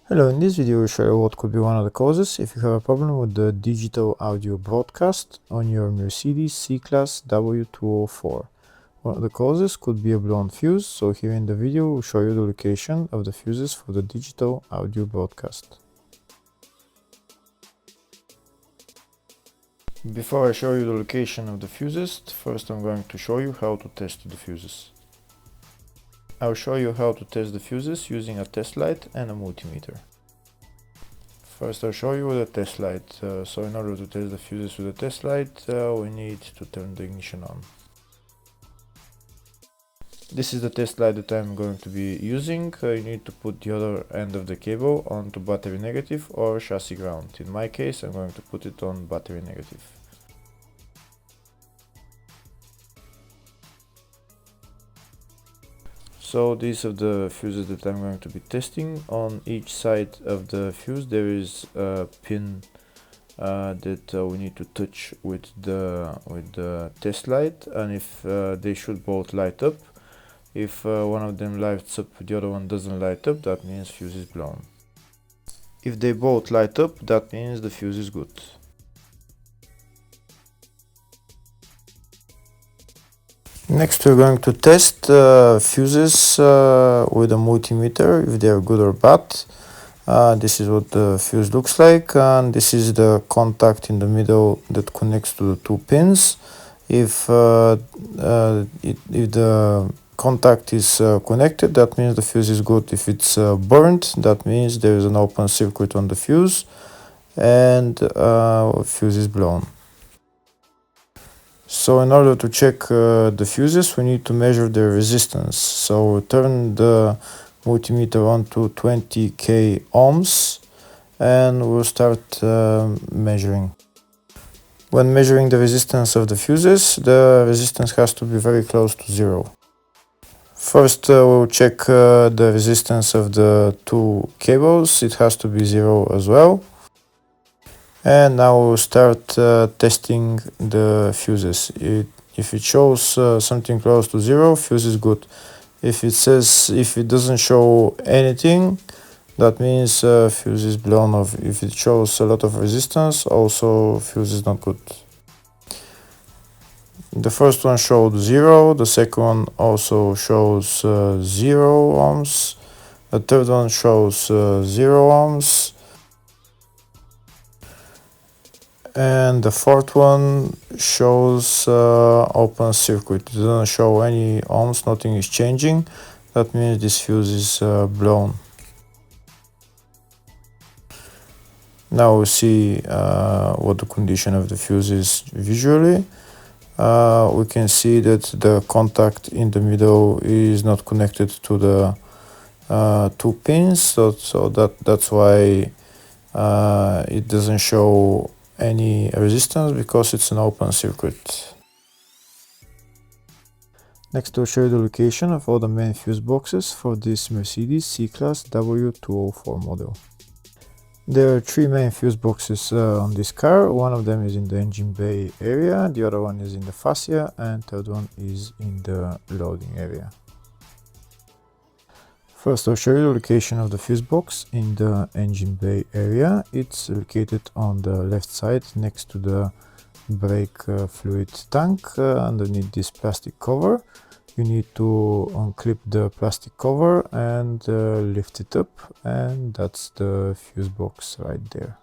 Hello, in this video we'll show you what could be one of the causes if you have a problem with the digital audio broadcast on your Mercedes C-Class W204. One of the causes could be a blown fuse, so here in the video we'll show you the location of the fuses for the digital audio broadcast. Before I show you the location of the fuses, first I'm going to show you how to test the fuses. I'll show you how to test the fuses using a test light and a multimeter. First I'll show you with a test light. So in order to test the fuses with a test light, we need to turn the ignition on. This is the test light that I'm going to be using. You need to put the other end of the cable onto battery negative or chassis ground. In my case I'm going to put it on battery negative. So these are the fuses that I'm going to be testing. On each side of the fuse there is a pin that we need to touch with the test light, and if they should both light up. If one of them lights up, the other one doesn't light up, that means fuse is blown. If they both light up, that means the fuse is good. Next we're going to test fuses with a multimeter, if they are good or bad. This is what the fuse looks like, and this is the contact in the middle that connects to the two pins. If the contact is connected, that means the fuse is good. If it's burnt, that means there is an open circuit on the fuse and fuse is blown. So in order to check the fuses, we need to measure their resistance. So we turn the multimeter on to 20k ohms and we'll start measuring. When measuring the resistance of the fuses, the resistance has to be very close to zero. First we'll check the resistance of the two cables. It has to be zero as well. And now we'll start testing the fuses. If it shows something close to zero, fuse is good. If it doesn't show anything, that means fuse is blown off. If it shows a lot of resistance, also fuse is not good. The first one showed 0, the second one also shows 0 ohms, the third one shows 0 ohms, and the fourth one shows open circuit. It doesn't show any ohms, nothing is changing. That means this fuse is blown. Now we'll see what the condition of the fuse is visually. We can see that the contact in the middle is not connected to the two pins, so that's why it doesn't show any resistance, because it's an open circuit. Next we'll show you the location of all the main fuse boxes for this Mercedes C-Class W204 model. There are three main fuse boxes on this car. One of them is in the engine bay area, the other one is in the fascia, and third one is in the loading area. First I'll show you the location of the fuse box in the engine bay area. It's located on the left side next to the brake fluid tank, underneath this plastic cover. You need to unclip the plastic cover and lift it up, and that's the fuse box right there.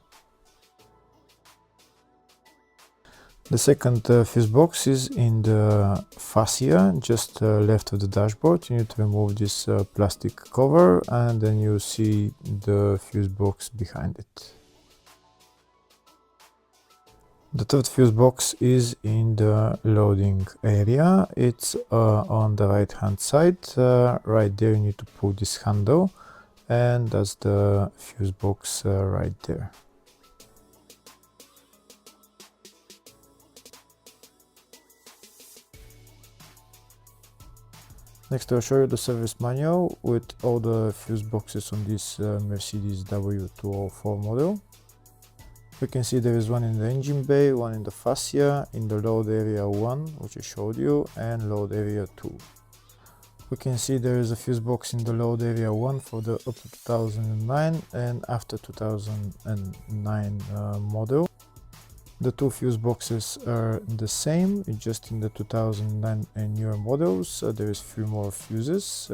The second fuse box is in the fascia, just left of the dashboard. You need to remove this plastic cover, and then you see the fuse box behind it. The third fuse box is in the loading area. It's on the right hand side. Right there you need to pull this handle, and that's the fuse box right there. Next I'll show you the service manual with all the fuse boxes on this Mercedes W204 model. We can see there is one in the engine bay, one in the fascia, in the load area 1, which I showed you, and load area 2. We can see there is a fuse box in the load area 1 for the up to 2009 and after 2009 model. The two fuse boxes are the same, it's just in the 2009 and newer models there is few more fuses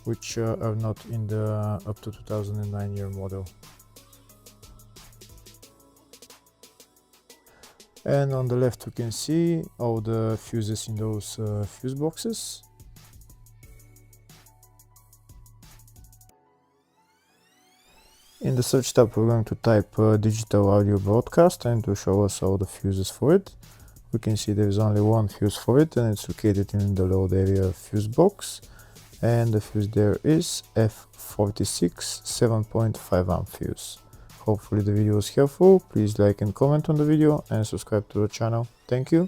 which are not in the up to 2009 year model. And on the left we can see all the fuses in those fuse boxes. In the search tab we're going to type digital audio broadcast and to show us all the fuses for it. We can see there is only one fuse for it and it's located in the load area fuse box, and the fuse there is F46 7.5 amp fuse. Hopefully the video was helpful. Please like and comment on the video and subscribe to the channel. Thank you.